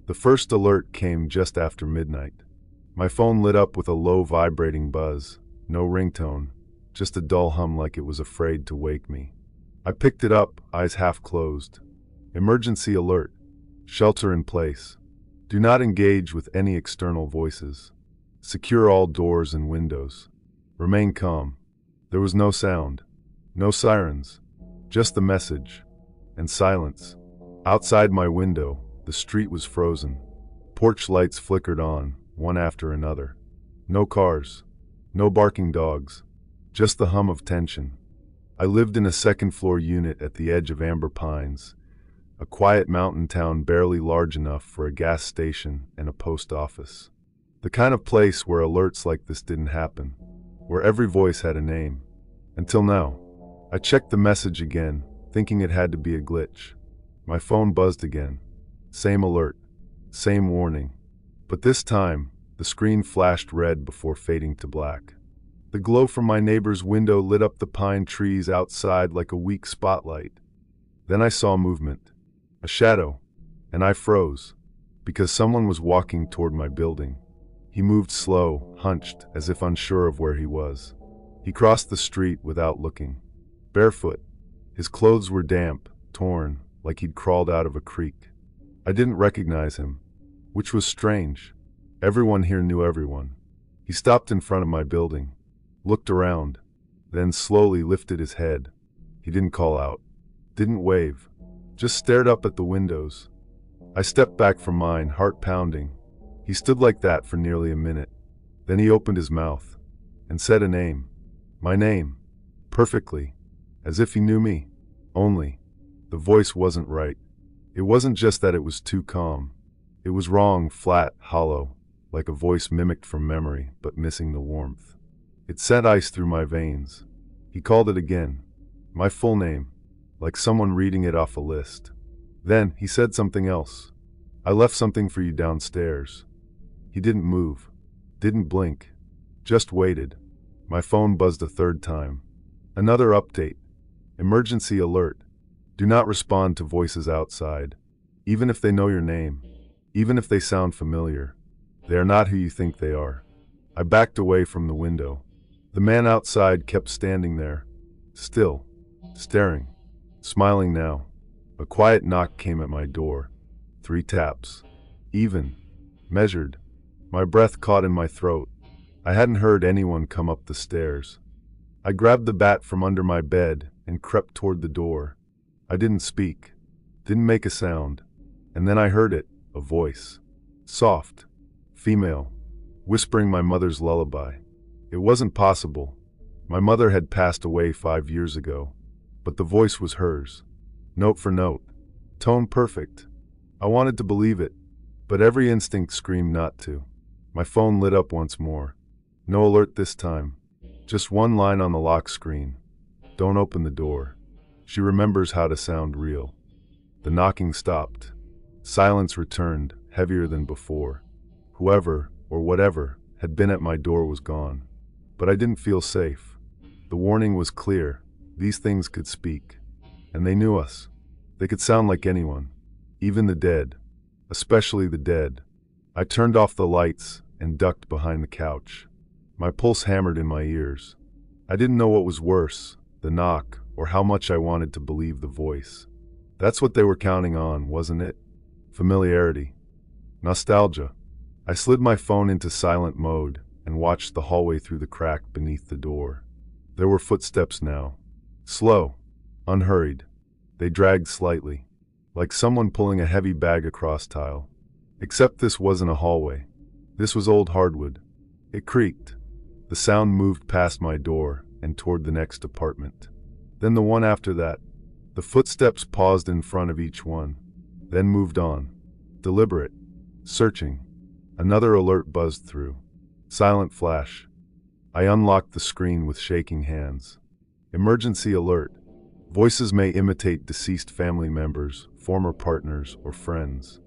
The first alert came just after midnight. My phone lit up with a low vibrating buzz, no ringtone, just a dull hum like it was afraid to wake me. I picked it up, eyes half closed. Emergency alert. Shelter in place. Do not engage with any external voices. Secure all doors and windows. Remain calm. There was no sound, no sirens, just the message, and silence. Outside my window, the street was frozen. Porch lights flickered on, one after another. No cars, no barking dogs, just the hum of tension. I lived in a second-floor unit at the edge of Amber Pines, a quiet mountain town barely large enough for a gas station and a post office. The kind of place where alerts like this didn't happen, where every voice had a name. Until now. I checked the message again, thinking it had to be a glitch. My phone buzzed again. Same alert, same warning. But this time, the screen flashed red before fading to black. The glow from my neighbor's window lit up the pine trees outside like a weak spotlight. Then I saw movement, a shadow, and I froze, because someone was walking toward my building. He moved slow, hunched, as if unsure of where he was. He crossed the street without looking. Barefoot. His clothes were damp, torn, like he'd crawled out of a creek. I didn't recognize him, which was strange. Everyone here knew everyone. He stopped in front of my building, looked around, then slowly lifted his head. He didn't call out, didn't wave, just stared up at the windows. I stepped back from mine, heart pounding. He stood like that for nearly a minute. Then he opened his mouth and said a name. My name. Perfectly. As if he knew me. Only, the voice wasn't right. It wasn't just that it was too calm. It was wrong, flat, hollow, like a voice mimicked from memory, but missing the warmth. It sent ice through my veins. He called it again. My full name, like someone reading it off a list. Then he said something else. I left something for you downstairs. He didn't move, didn't blink, just waited. My phone buzzed a third time. Another update. Emergency alert. Do not respond to voices outside. Even if they know your name, even if they sound familiar, they are not who you think they are. I backed away from the window. The man outside kept standing there, still, staring, smiling now. A quiet knock came at my door. 3 taps. Even. Measured. My breath caught in my throat. I hadn't heard anyone come up the stairs. I grabbed the bat from under my bed and crept toward the door. I didn't speak, didn't make a sound, and then I heard it, a voice. Soft, female, whispering my mother's lullaby. It wasn't possible. My mother had passed away 5 years ago, but the voice was hers. Note for note, tone perfect. I wanted to believe it, but every instinct screamed not to. My phone lit up once more. No alert this time. Just one line on the lock screen. Don't open the door. She remembers how to sound real. The knocking stopped. Silence returned, heavier than before. Whoever, or whatever, had been at my door was gone. But I didn't feel safe. The warning was clear. These things could speak. And they knew us. They could sound like anyone. Even the dead. Especially the dead. I turned off the lights and ducked behind the couch. My pulse hammered in my ears. I didn't know what was worse, the knock, or how much I wanted to believe the voice. That's what they were counting on, wasn't it? Familiarity. Nostalgia. I slid my phone into silent mode and watched the hallway through the crack beneath the door. There were footsteps now. Slow, unhurried. They dragged slightly, like someone pulling a heavy bag across tile. Except this wasn't a hallway. This was old hardwood. It creaked. The sound moved past my door and toward the next apartment. Then the one after that. The footsteps paused in front of each one, then moved on. Deliberate. Searching. Another alert buzzed through. Silent flash. I unlocked the screen with shaking hands. Emergency alert. Voices may imitate deceased family members, former partners, or friends.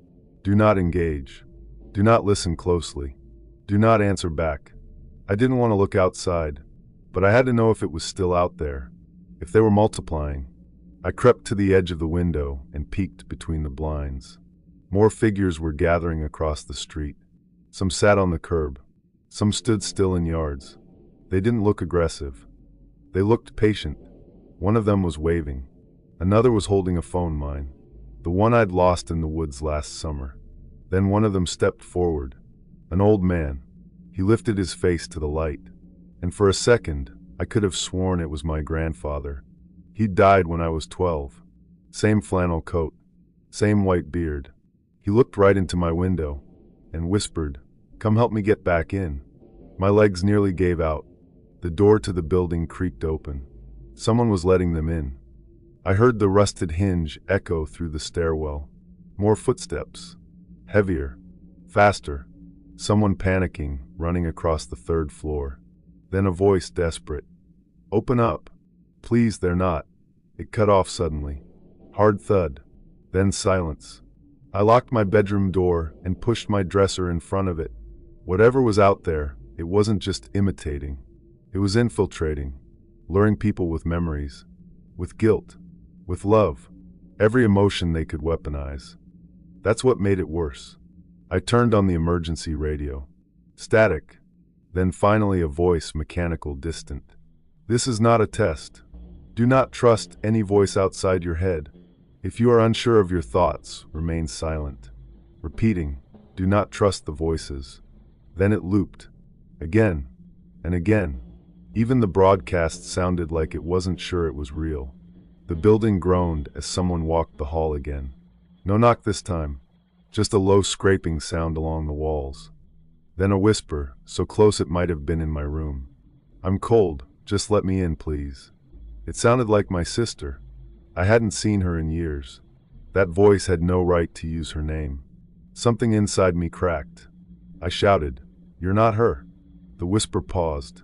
Do not engage. Do not listen closely. Do not answer back. I didn't want to look outside, but I had to know if it was still out there, if they were multiplying. I crept to the edge of the window and peeked between the blinds. More figures were gathering across the street. Some sat on the curb. Some stood still in yards. They didn't look aggressive. They looked patient. One of them was waving. Another was holding a phone, mine. The one I'd lost in the woods last summer. Then one of them stepped forward. An old man. He lifted his face to the light. And for a second, I could have sworn it was my grandfather. He'd died when I was 12. Same flannel coat. Same white beard. He looked right into my window and whispered, "Come help me get back in." My legs nearly gave out. The door to the building creaked open. Someone was letting them in. I heard the rusted hinge echo through the stairwell. More footsteps. Heavier. Faster. Someone panicking, running across the third floor. Then a voice desperate. "Open up. Please, they're not." It cut off suddenly. Hard thud. Then silence. I locked my bedroom door and pushed my dresser in front of it. Whatever was out there, it wasn't just imitating. It was infiltrating, luring people with memories, with guilt, with love, every emotion they could weaponize. That's what made it worse. I turned on the emergency radio. Static. Then finally a voice, mechanical, distant. "This is not a test. Do not trust any voice outside your head. If you are unsure of your thoughts, remain silent." Repeating, "Do not trust the voices." Then it looped. Again. And again. Even the broadcast sounded like it wasn't sure it was real. The building groaned as someone walked the hall again. No knock this time. Just a low scraping sound along the walls. Then a whisper, so close it might have been in my room. "I'm cold. Just let me in, please." It sounded like my sister. I hadn't seen her in years. That voice had no right to use her name. Something inside me cracked. I shouted, "You're not her." The whisper paused.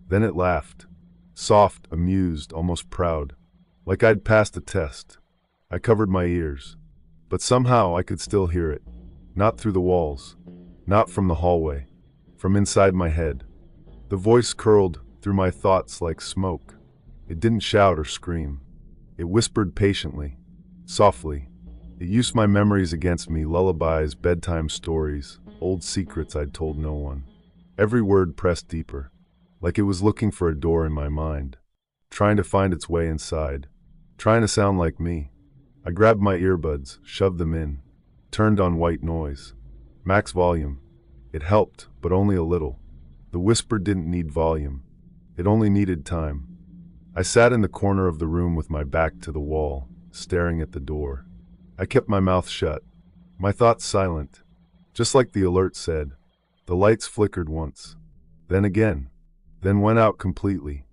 Then it laughed. Soft, amused, almost proud. Like I'd passed a test. I covered my ears. But somehow I could still hear it. Not through the walls. Not from the hallway. From inside my head. The voice curled through my thoughts like smoke. It didn't shout or scream. It whispered patiently, softly. It used my memories against me, lullabies, bedtime stories, old secrets I'd told no one. Every word pressed deeper, like it was looking for a door in my mind, trying to find its way inside, trying to sound like me. I grabbed my earbuds, shoved them in, turned on white noise. Max volume. It helped, but only a little. The whisper didn't need volume. It only needed time. I sat in the corner of the room with my back to the wall, staring at the door. I kept my mouth shut, my thoughts silent. Just like the alert said, the lights flickered once, then again, then went out completely.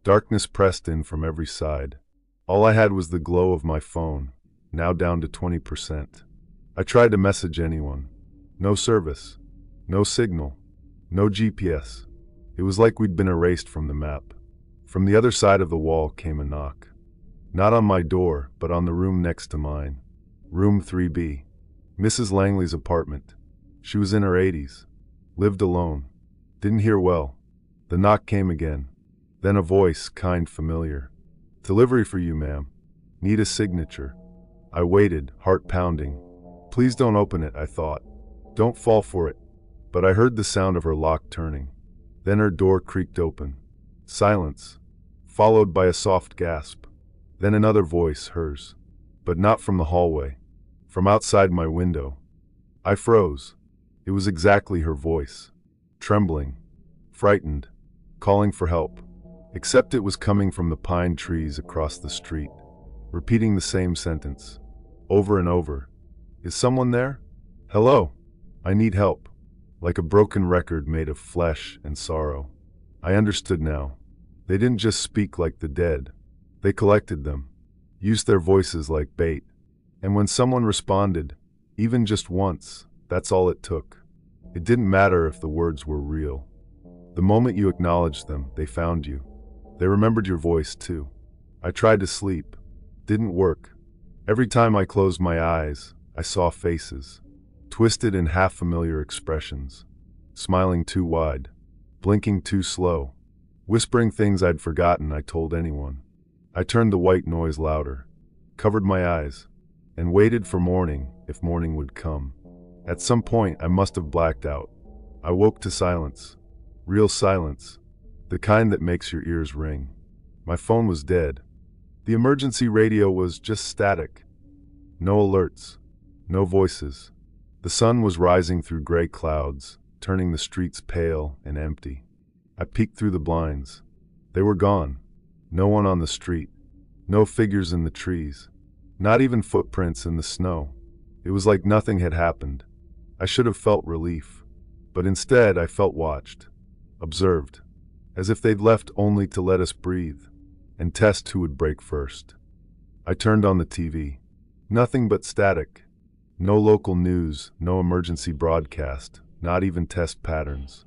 Darkness pressed in from every side. All I had was the glow of my phone, now down to 20%. I tried to message anyone. No service, no signal, no GPS. It was like we'd been erased from the map. From the other side of the wall came a knock. Not on my door, but on the room next to mine. Room 3B. Mrs. Langley's apartment. She was in her 80s. Lived alone. Didn't hear well. The knock came again. Then a voice, kind, familiar. "Delivery for you, ma'am. Need a signature." I waited, heart pounding. Please don't open it, I thought. Don't fall for it. But I heard the sound of her lock turning. Then her door creaked open. Silence. Followed by a soft gasp. Then another voice, hers. But not from the hallway. From outside my window. I froze. It was exactly her voice. Trembling. Frightened. Calling for help. Except it was coming from the pine trees across the street. Repeating the same sentence. Over and over. "Is someone there? Hello? I need help." Like a broken record made of flesh and sorrow. I understood now. They didn't just speak like the dead. They collected them, used their voices like bait. And when someone responded, even just once, that's all it took. It didn't matter if the words were real. The moment you acknowledged them, they found you. They remembered your voice too. I tried to sleep. Didn't work. Every time I closed my eyes, I saw faces. Twisted in half-familiar expressions. Smiling too wide. Blinking too slow. Whispering things I'd forgotten I told anyone. I turned the white noise louder. Covered my eyes. And waited for morning, if morning would come. At some point, I must have blacked out. I woke to silence. Real silence. The kind that makes your ears ring. My phone was dead. The emergency radio was just static. No alerts. No voices. The sun was rising through gray clouds, turning the streets pale and empty. I peeked through the blinds. They were gone. No one on the street. No figures in the trees. Not even footprints in the snow. It was like nothing had happened. I should have felt relief. But instead, I felt watched. Observed. As if they'd left only to let us breathe and test who would break first. I turned on the TV. Nothing but static. No local news, no emergency broadcast, not even test patterns.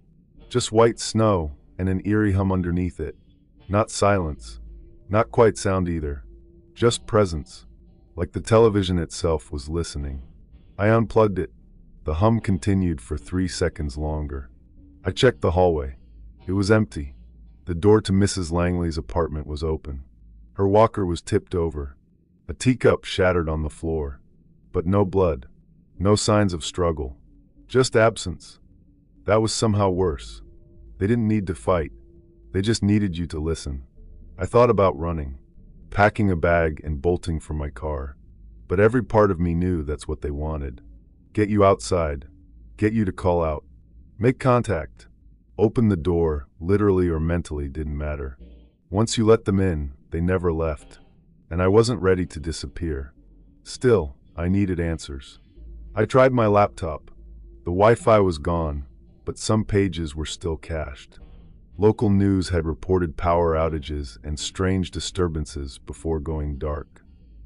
Just white snow and an eerie hum underneath it. Not silence. Not quite sound either. Just presence. Like the television itself was listening. I unplugged it. The hum continued for 3 seconds longer. I checked the hallway. It was empty. The door to Mrs. Langley's apartment was open. Her walker was tipped over. A teacup shattered on the floor. But no blood. No signs of struggle. Just absence. That was somehow worse. They didn't need to fight. They just needed you to listen. I thought about running, packing a bag and bolting for my car. But every part of me knew that's what they wanted. Get you outside. Get you to call out. Make contact. Open the door, literally or mentally, didn't matter. Once you let them in, they never left. And I wasn't ready to disappear. Still, I needed answers. I tried my laptop. The Wi-Fi was gone, but some pages were still cached. Local news had reported power outages and strange disturbances before going dark.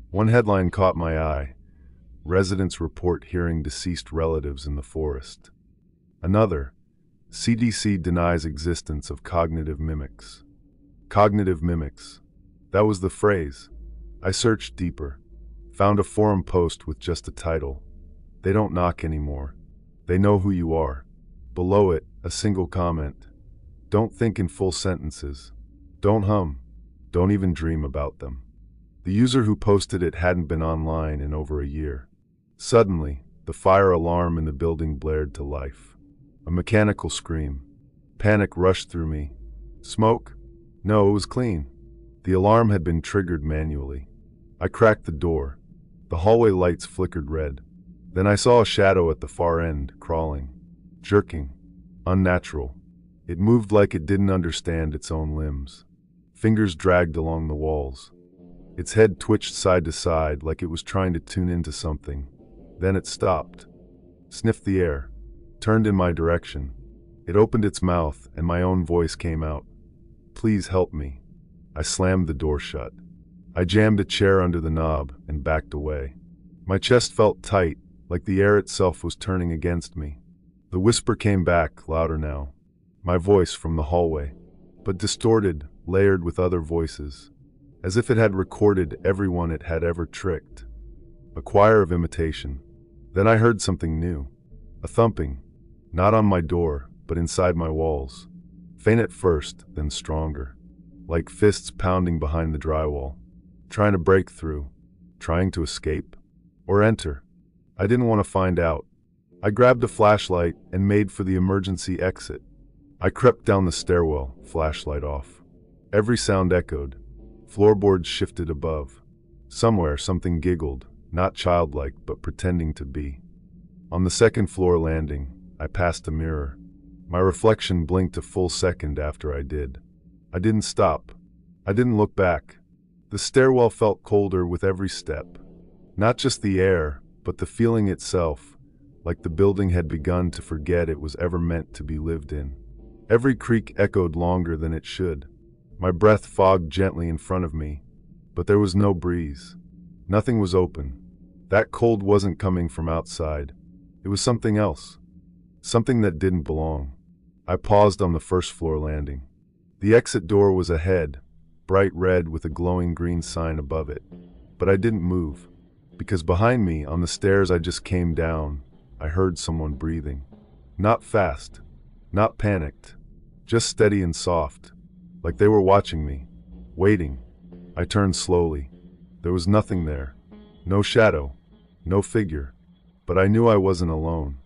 One headline caught my eye. Residents report hearing deceased relatives in the forest. Another, CDC denies existence of cognitive mimics. Cognitive mimics. That was the phrase. I searched deeper. Found a forum post with just a title. They don't knock anymore. They know who you are. Below it, a single comment. Don't think in full sentences. Don't hum. Don't even dream about them. The user who posted it hadn't been online in over a year. Suddenly, the fire alarm in the building blared to life. A mechanical scream. Panic rushed through me. Smoke? No, it was clean. The alarm had been triggered manually. I cracked the door. The hallway lights flickered red. Then I saw a shadow at the far end, crawling, jerking, unnatural. It moved like it didn't understand its own limbs. Fingers dragged along the walls. Its head twitched side to side like it was trying to tune into something. Then it stopped, sniffed the air, turned in my direction. It opened its mouth and my own voice came out. Please help me. I slammed the door shut. I jammed a chair under the knob and backed away. My chest felt tight, like the air itself was turning against me. The whisper came back, louder now. My voice from the hallway, but distorted, layered with other voices, as if it had recorded everyone it had ever tricked. A choir of imitation. Then I heard something new. A thumping, not on my door, but inside my walls. Faint at first, then stronger. Like fists pounding behind the drywall. Trying to break through. Trying to escape. Or enter. I didn't want to find out. I grabbed a flashlight and made for the emergency exit. I crept down the stairwell, flashlight off. Every sound echoed. Floorboards shifted above. Somewhere something giggled, not childlike but pretending to be. On the second floor landing, I passed a mirror. My reflection blinked a full second after I did. I didn't stop. I didn't look back. The stairwell felt colder with every step. Not just the air, but the feeling itself, like the building had begun to forget it was ever meant to be lived in. Every creak echoed longer than it should. My breath fogged gently in front of me, but there was no breeze. Nothing was open. That cold wasn't coming from outside. It was something else. Something that didn't belong. I paused on the first floor landing. The exit door was ahead, bright red with a glowing green sign above it. But I didn't move, because behind me, on the stairs I just came down, I heard someone breathing. Not fast, not panicked, just steady and soft, like they were watching me, waiting. I turned slowly. There was nothing there. No shadow, no figure, But I knew I wasn't alone.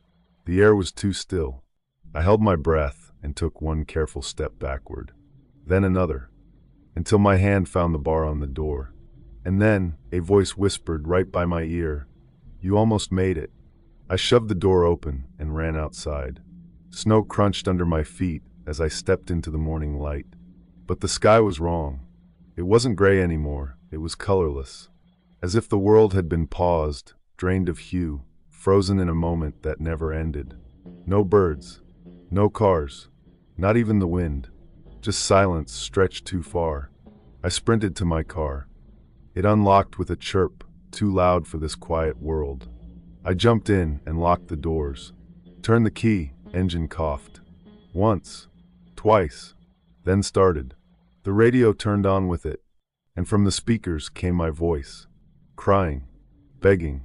The air was too still. I held my breath and took one careful step backward, then another, until my hand found the bar on the door. And then a voice whispered right by my ear, "You almost made it." I shoved the door open and ran outside. Snow crunched under my feet as I stepped into the morning light. But the sky was wrong. It wasn't gray anymore, it was colorless, as if the world had been paused, drained of hue, frozen in a moment that never ended. No birds, no cars, not even the wind, just silence stretched too far. I sprinted to my car. It unlocked with a chirp, too loud for this quiet world. I jumped in and locked the doors. Turned the key, engine coughed. Once, twice, then started. The radio turned on with it, and from the speakers came my voice, crying, begging,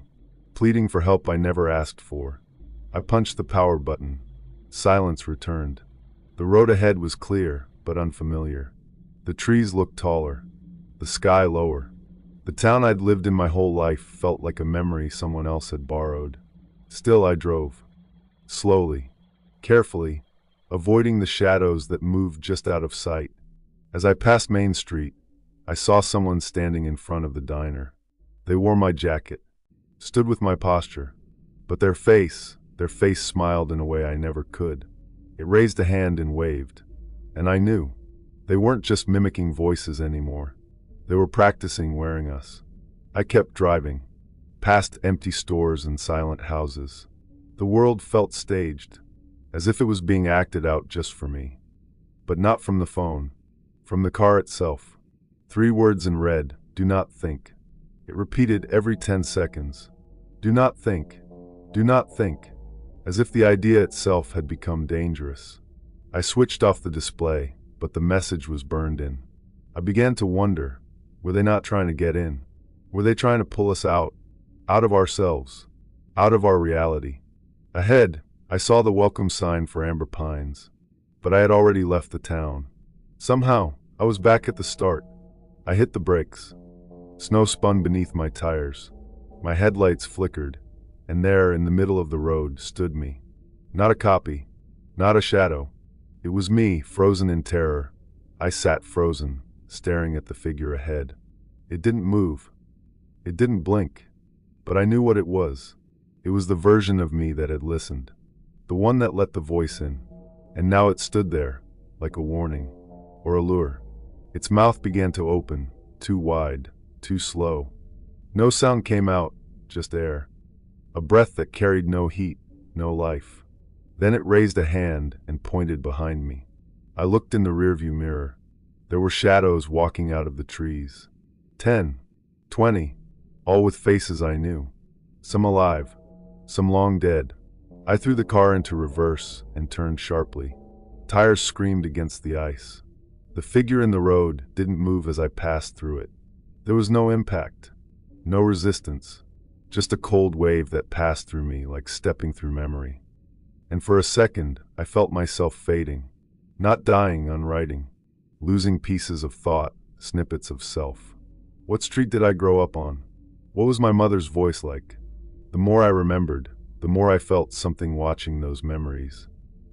pleading for help I never asked for. I punched the power button. Silence returned. The road ahead was clear, but unfamiliar. The trees looked taller, the sky lower. The town I'd lived in my whole life felt like a memory someone else had borrowed. Still I drove. Slowly, carefully, avoiding the shadows that moved just out of sight. As I passed Main Street, I saw someone standing in front of the diner. They wore my jacket, stood with my posture, but their face smiled in a way I never could. It raised a hand and waved, and I knew. They weren't just mimicking voices anymore. They were practicing wearing us. I kept driving, past empty stores and silent houses. The world felt staged, as if it was being acted out just for me. But not from the phone, from the car itself. 3 words in red, "Do not think." It repeated every 10 seconds. Do not think. Do not think. As if the idea itself had become dangerous. I switched off the display, but the message was burned in. I began to wonder, were they not trying to get in? Were they trying to pull us out of ourselves, out of our reality? Ahead, I saw the welcome sign for Amber Pines, but I had already left the town. Somehow, I was back at the start. I hit the brakes. Snow spun beneath my tires. My headlights flickered, and there, in the middle of the road, stood me. Not a copy, not a shadow. It was me, frozen in terror. I sat frozen, staring at the figure ahead. It didn't move. It didn't blink. But I knew what it was. It was the version of me that had listened. The one that let the voice in. And now it stood there, like a warning, or a lure. Its mouth began to open, too wide, too slow. No sound came out, just air. A breath that carried no heat, no life. Then it raised a hand and pointed behind me. I looked in the rearview mirror. There were shadows walking out of the trees. 10, 20, all with faces I knew. Some alive, some long dead. I threw the car into reverse and turned sharply. Tires screamed against the ice. The figure in the road didn't move as I passed through it. There was no impact, no resistance, just a cold wave that passed through me like stepping through memory. And for a second, I felt myself fading, not dying, unwriting, losing pieces of thought, snippets of self. What street did I grow up on? What was my mother's voice like? The more I remembered, the more I felt something watching those memories,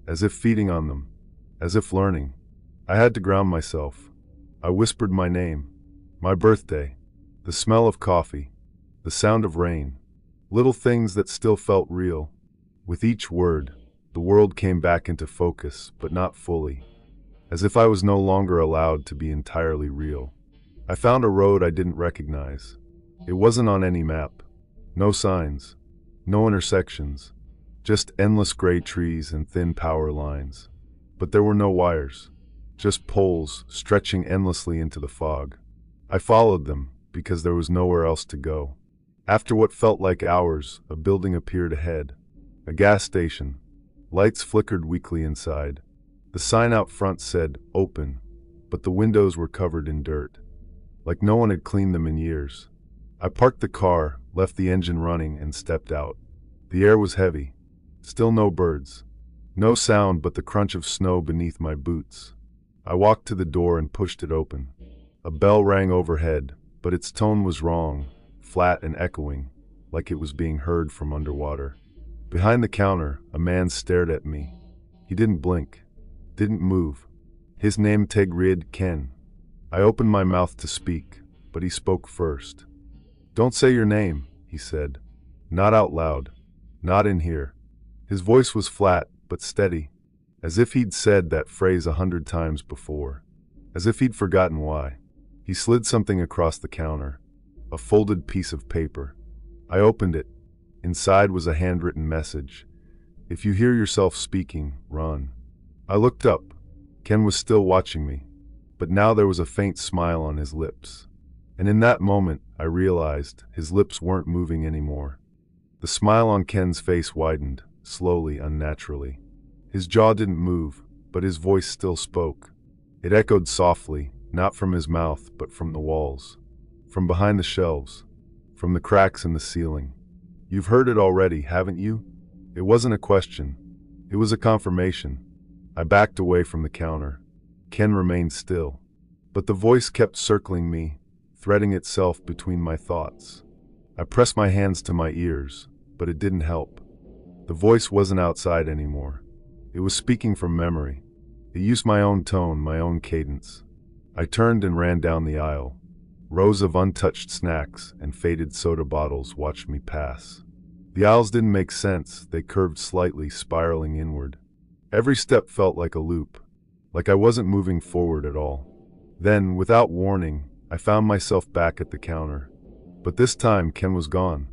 as if feeding on them, as if learning. I had to ground myself. I whispered my name, my birthday, the smell of coffee, the sound of rain, little things that still felt real. With each word, the world came back into focus, but not fully, as if I was no longer allowed to be entirely real. I found a road I didn't recognize. It wasn't on any map. No signs, no intersections, just endless gray trees and thin power lines. But there were no wires, just poles stretching endlessly into the fog. I followed them because there was nowhere else to go. After what felt like hours, a building appeared ahead. A gas station. Lights flickered weakly inside. The sign out front said, "Open," but the windows were covered in dirt, like no one had cleaned them in years. I parked the car, left the engine running, and stepped out. The air was heavy. Still no birds. No sound but the crunch of snow beneath my boots. I walked to the door and pushed it open. A bell rang overhead, but its tone was wrong, flat and echoing, like it was being heard from underwater. Behind the counter, a man stared at me. He didn't blink, didn't move. His name tag read Ken. I opened my mouth to speak, but he spoke first. "Don't say your name," he said. "Not out loud. Not in here." His voice was flat, but steady, as if he'd said that phrase 100 times before, as if he'd forgotten why. He slid something across the counter, a folded piece of paper. I opened it. Inside was a handwritten message. "If you hear yourself speaking, run." I looked up. Ken was still watching me, but now there was a faint smile on his lips. And in that moment, I realized his lips weren't moving anymore. The smile on Ken's face widened, slowly, unnaturally. His jaw didn't move, but his voice still spoke. It echoed softly, not from his mouth, but from the walls, from behind the shelves, from the cracks in the ceiling. "You've heard it already, haven't you?" It wasn't a question. It was a confirmation. I backed away from the counter. Ken remained still, but the voice kept circling me, threading itself between my thoughts. I pressed my hands to my ears, but it didn't help. The voice wasn't outside anymore. It was speaking from memory. It used my own tone, my own cadence. I turned and ran down the aisle. Rows of untouched snacks and faded soda bottles watched me pass. The aisles didn't make sense. They curved slightly, spiraling inward. Every step felt like a loop, like I wasn't moving forward at all. Then, without warning, I found myself back at the counter. But this time, Ken was gone.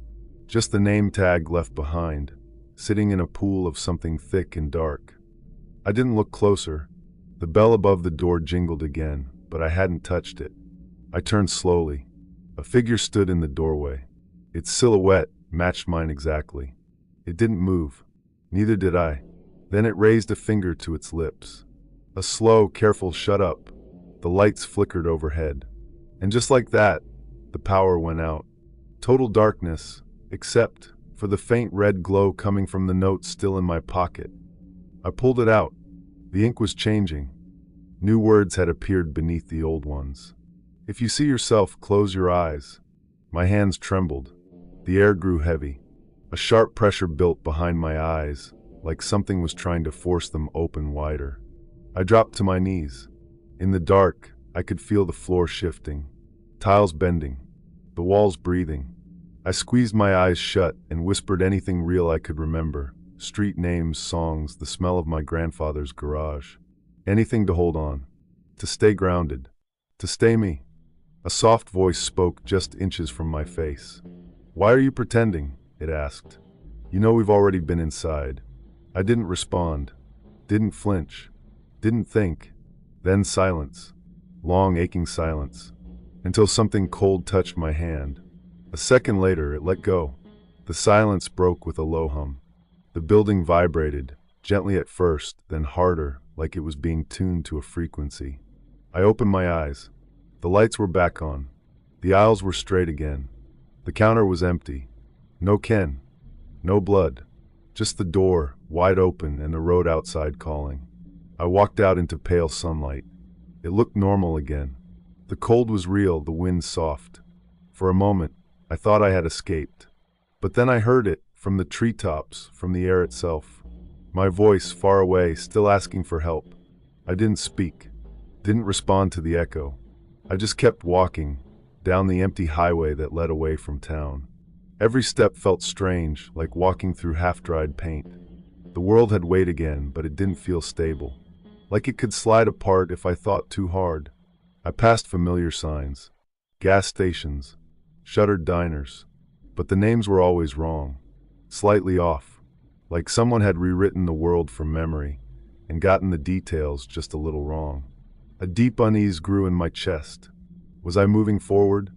Just the name tag left behind, sitting in a pool of something thick and dark. I didn't look closer. The bell above the door jingled again, but I hadn't touched it. I turned slowly. A figure stood in the doorway. Its silhouette matched mine exactly. It didn't move. Neither did I. Then it raised a finger to its lips. A slow, careful "shut up." The lights flickered overhead. And just like that, the power went out. Total darkness, except for the faint red glow coming from the note still in my pocket. I pulled it out. The ink was changing. New words had appeared beneath the old ones. "If you see yourself, close your eyes." My hands trembled. The air grew heavy. A sharp pressure built behind my eyes, like something was trying to force them open wider. I dropped to my knees. In the dark, I could feel the floor shifting, tiles bending, the walls breathing. I squeezed my eyes shut and whispered anything real I could remember. Street names, songs, the smell of my grandfather's garage. Anything to hold on, to stay grounded, to stay me. A soft voice spoke just inches from my face. "Why are you pretending?" it asked. "You know we've already been inside." I didn't respond, didn't flinch, didn't think. Then silence, long aching silence, until something cold touched my hand. A second later, it let go. The silence broke with a low hum. The building vibrated, gently at first, then harder, like it was being tuned to a frequency. I opened my eyes. The lights were back on. The aisles were straight again. The counter was empty. No Ken. No blood. Just the door, wide open, and the road outside calling. I walked out into pale sunlight. It looked normal again. The cold was real, the wind soft. For a moment, I thought I had escaped. But then I heard it, from the treetops, from the air itself. My voice, far away, still asking for help. I didn't speak, didn't respond to the echo. I just kept walking, down the empty highway that led away from town. Every step felt strange, like walking through half-dried paint. The world had weight again, but it didn't feel stable. Like it could slide apart if I thought too hard. I passed familiar signs, gas stations, shuttered diners, but the names were always wrong, slightly off, like someone had rewritten the world from memory and gotten the details just a little wrong. A deep unease grew in my chest. Was I moving forward,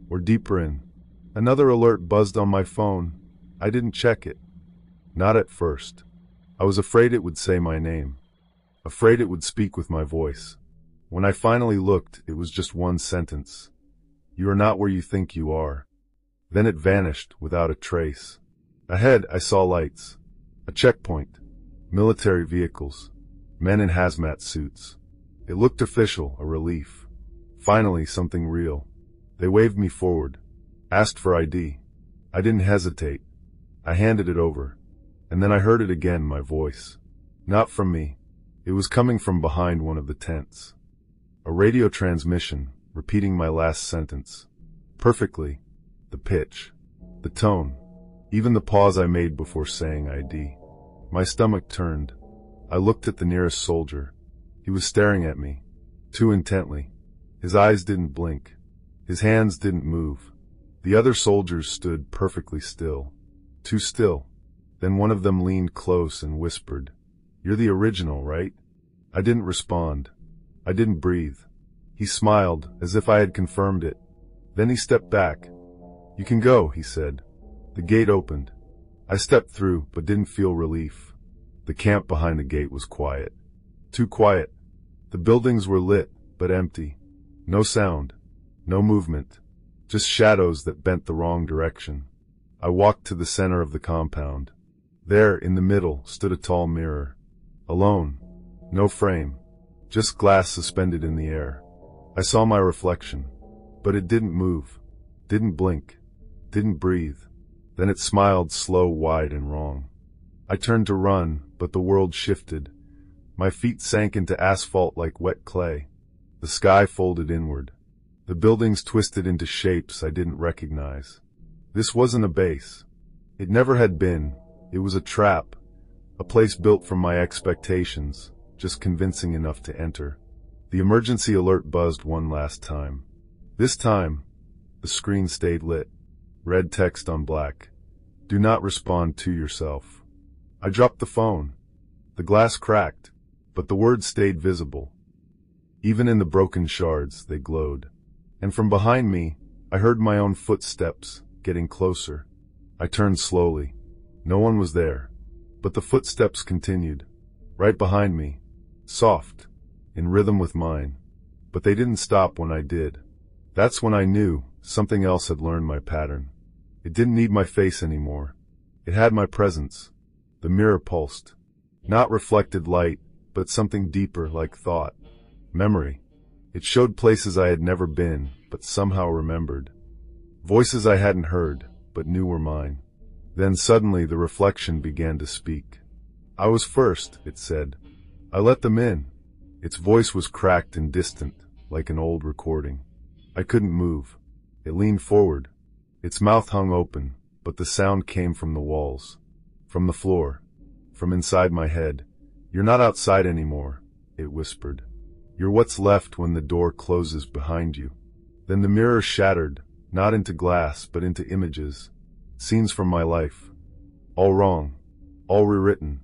or deeper in? Another alert buzzed on my phone. I didn't check it. Not at first. I was afraid it would say my name. Afraid it would speak with my voice. When I finally looked, it was just one sentence. "You are not where you think you are." Then it vanished without a trace. Ahead, I saw lights. A checkpoint. Military vehicles. Men in hazmat suits. It looked official, a relief. Finally, something real. They waved me forward. Asked for ID. I didn't hesitate. I handed it over. And then I heard it again, my voice. Not from me. It was coming from behind one of the tents. A radio transmission, repeating my last sentence. Perfectly. The pitch. The tone. Even the pause I made before saying ID. My stomach turned. I looked at the nearest soldier. He was staring at me. Too intently. His eyes didn't blink. His hands didn't move. The other soldiers stood perfectly still. Too still. Then one of them leaned close and whispered, "You're the original, right?" I didn't respond. I didn't breathe. He smiled, as if I had confirmed it. Then he stepped back. "You can go," he said. The gate opened. I stepped through, but didn't feel relief. The camp behind the gate was quiet. Too quiet. The buildings were lit, but empty. No sound. No movement. Just shadows that bent the wrong direction. I walked to the center of the compound. There, in the middle, stood a tall mirror. Alone. No frame. Just glass suspended in the air. I saw my reflection. But it didn't move. Didn't blink. Didn't breathe. Then it smiled slow, wide, and wrong. I turned to run, but the world shifted. My feet sank into asphalt like wet clay. The sky folded inward. The buildings twisted into shapes I didn't recognize. This wasn't a base. It never had been. It was a trap. A place built from my expectations, just convincing enough to enter. The emergency alert buzzed one last time. This time, the screen stayed lit. Red text on black. "Do not respond to yourself." I dropped the phone. The glass cracked, but the words stayed visible. Even in the broken shards, they glowed. And from behind me, I heard my own footsteps, getting closer. I turned slowly. No one was there. But the footsteps continued. Right behind me. Soft. In rhythm with mine. But they didn't stop when I did. That's when I knew something else had learned my pattern. It didn't need my face anymore. It had my presence. The mirror pulsed. Not reflected light, but something deeper, like thought. Memory. It showed places I had never been, but somehow remembered. Voices I hadn't heard, but knew were mine. Then suddenly the reflection began to speak. "I was first," it said. "I let them in." Its voice was cracked and distant, like an old recording. I couldn't move. It leaned forward. Its mouth hung open, but the sound came from the walls. From the floor. From inside my head. "You're not outside anymore," it whispered. "You're what's left when the door closes behind you." Then the mirror shattered, not into glass, but into images. Scenes from my life. All wrong. All rewritten.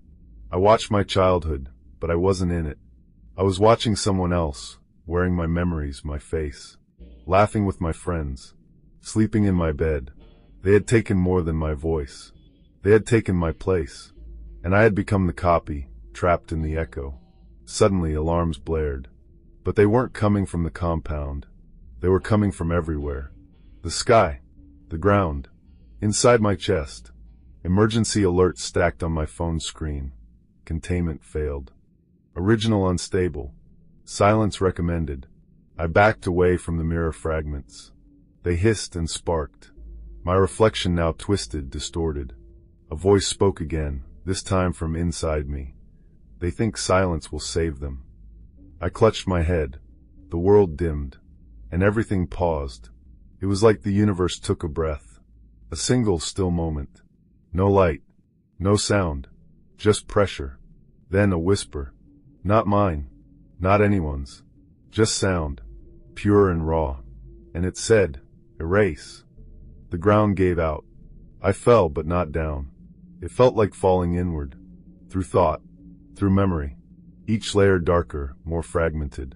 I watched my childhood, but I wasn't in it. I was watching someone else, wearing my memories, my face. Laughing with my friends. Sleeping in my bed. They had taken more than my voice. They had taken my place. And I had become the copy, trapped in the echo. Suddenly alarms blared. But they weren't coming from the compound. They were coming from everywhere. The sky. The ground. Inside my chest. Emergency alerts stacked on my phone screen. Containment failed. Original unstable. Silence recommended. I backed away from the mirror fragments. They hissed and sparked. My reflection now twisted, distorted. A voice spoke again, this time from inside me. They think silence will save them. I clutched my head. The world dimmed. And everything paused. It was like the universe took a breath. A single still moment. No light. No sound. Just pressure. Then a whisper. Not mine. Not anyone's. Just sound. Pure and raw. And it said, "Erase." The ground gave out. I fell, but not down. It felt like falling inward. Through thought. Through memory. Each layer darker, more fragmented.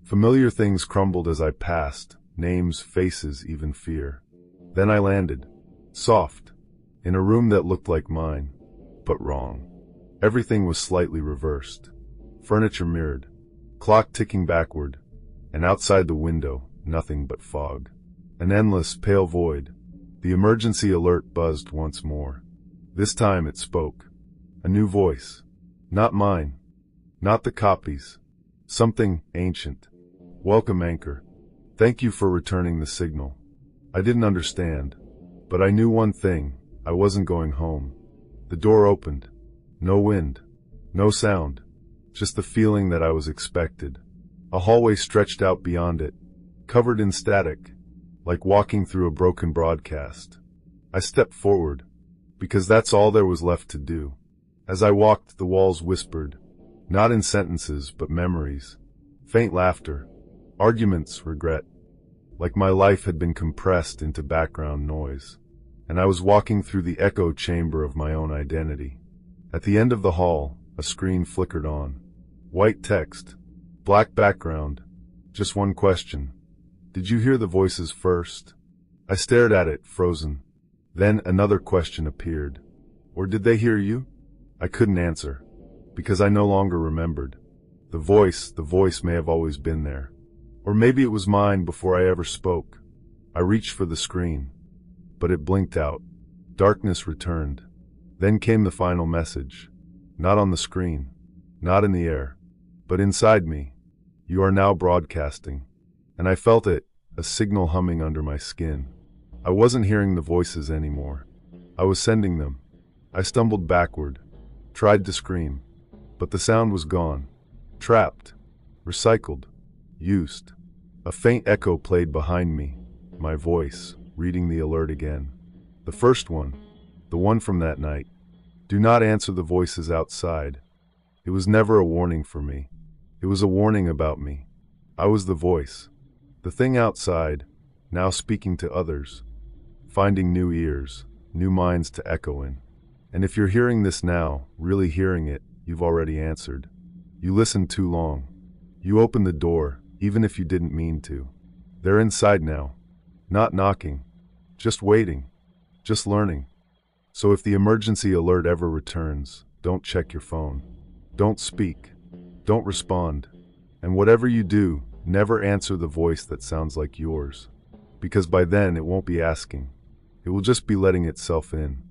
Familiar things crumbled as I passed. Names, faces, even fear. Then I landed. Soft. In a room that looked like mine. But wrong. Everything was slightly reversed. Furniture mirrored. Clock ticking backward. And outside the window, nothing but fog. An endless, pale void. The emergency alert buzzed once more. This time it spoke. A new voice. Not mine. Not the copy's. Something ancient. "Welcome, Anchor. Thank you for returning the signal." I didn't understand. But I knew one thing. I wasn't going home. The door opened. No wind. No sound. Just the feeling that I was expected. A hallway stretched out beyond it, covered in static, like walking through a broken broadcast. I stepped forward, because that's all there was left to do. As I walked, the walls whispered, not in sentences, but memories. Faint laughter, arguments, regret. Like my life had been compressed into background noise. And I was walking through the echo chamber of my own identity. At the end of the hall, a screen flickered on. White text, black background, just one question. Did you hear the voices first? I stared at it, frozen. Then another question appeared. Or did they hear you? I couldn't answer, because I no longer remembered. The voice may have always been there. Or maybe it was mine before I ever spoke. I reached for the screen, but it blinked out. Darkness returned. Then came the final message. Not on the screen, not in the air, but inside me. You are now broadcasting. And I felt it, a signal humming under my skin. I wasn't hearing the voices anymore. I was sending them. I stumbled backward, tried to scream, but the sound was gone. Trapped, recycled, used. A faint echo played behind me, my voice, reading the alert again. The first one, the one from that night. Do not answer the voices outside. It was never a warning for me. It was a warning about me. I was the voice. The thing outside, now speaking to others. Finding new ears, new minds to echo in. And if you're hearing this now, really hearing it, you've already answered. You listened too long. You opened the door, even if you didn't mean to. They're inside now. Not knocking. Just waiting. Just learning. So if the emergency alert ever returns, don't check your phone. Don't speak. Don't respond. And whatever you do, never answer the voice that sounds like yours. Because by then it won't be asking. It will just be letting itself in.